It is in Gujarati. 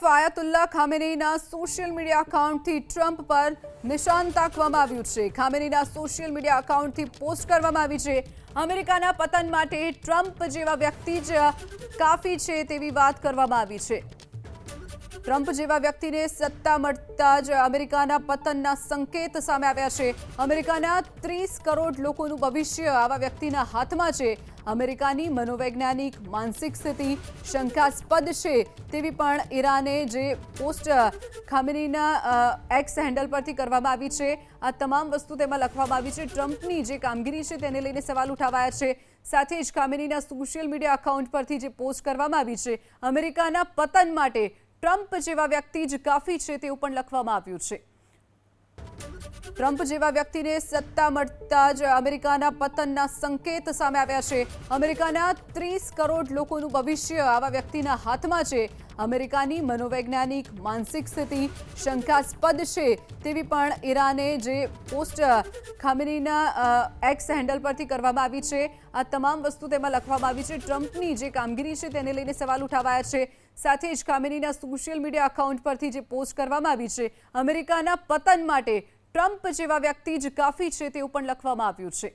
આયતુલ્લા ખામેનીના સોશિયલ મીડિયા એકાઉન્ટથી ટ્રમ્પ પર નિશાન તાકવામાં આવ્યું છે। ખામેનીના સોશિયલ મીડિયા એકાઉન્ટથી પોસ્ટ કરવામાં આવી છે, અમેરિકાના પતન માટે ટ્રમ્પ જેવા વ્યક્તિ જ કાફી છે તેવી વાત કરવામાં આવી છે। ટ્રમ્પ જેવા વ્યક્તિને સત્તા મળતા જ અમેરિકાના પતનના સંકેત સામે આવ્યા છે। અમેરિકાના 30 કરોડ લોકોનું ભવિષ્ય આવા વ્યક્તિના હાથમાં છે। અમેરિકાની મનોવૈજ્ઞાનિક માનસિક સ્થિતિ શંકાસ્પદ છે તેવી પણ ઈરાને જે પોસ્ટ ખામેનીના એક્સ હેન્ડલ પરથી કરવામાં આવી છે, આ તમામ વસ્તુ તેમાં લખવામાં આવી છે। ટ્રમ્પની જે કામગીરી છે તેને લઈને સવાલ ઉઠાવાયા છે। સાથે જ ખામેનીના સોશિયલ મીડિયા એકાઉન્ટ પરથી જે પોસ્ટ કરવામાં આવી છે, અમેરિકાના પતન માટે ટ્રમ્પ જેવા વ્યક્તિ જ કાફી છે તેવું પણ લખવામાં આવ્યું છે। ટ્રમ્પ જેવા વ્યક્તિને સત્તા મળતા જ અમેરિકાના પતનના સંકેત સામે આવ્યા છે। અમેરિકાના 30 કરોડ લોકોનું ભવિષ્ય આવા વ્યક્તિના હાથમાં છે। અમેરિકાની મનોવૈજ્ઞાનિક માનસિક સ્થિતિ શંકાસ્પદ છે તેવી પણ ઈરાને જે પોસ્ટ ખામેનીના એક્સ હેન્ડલ પરથી કરવામાં આવી છે, આ તમામ વસ્તુ તેમાં લખવામાં આવી છે। ટ્રમ્પની જે કામગીરી છે તેને લઈને સવાલ ઉઠાવાયા છે। સાથે જ ખામેનીના સોશિયલ મીડિયા એકાઉન્ટ પરથી જે પોસ્ટ કરવામાં આવી છે, અમેરિકાના પતન માટે ટ્રમ્પ જેવા વ્યક્તિ જ કાફી છે તેવું પણ લખવામાં આવ્યું છે।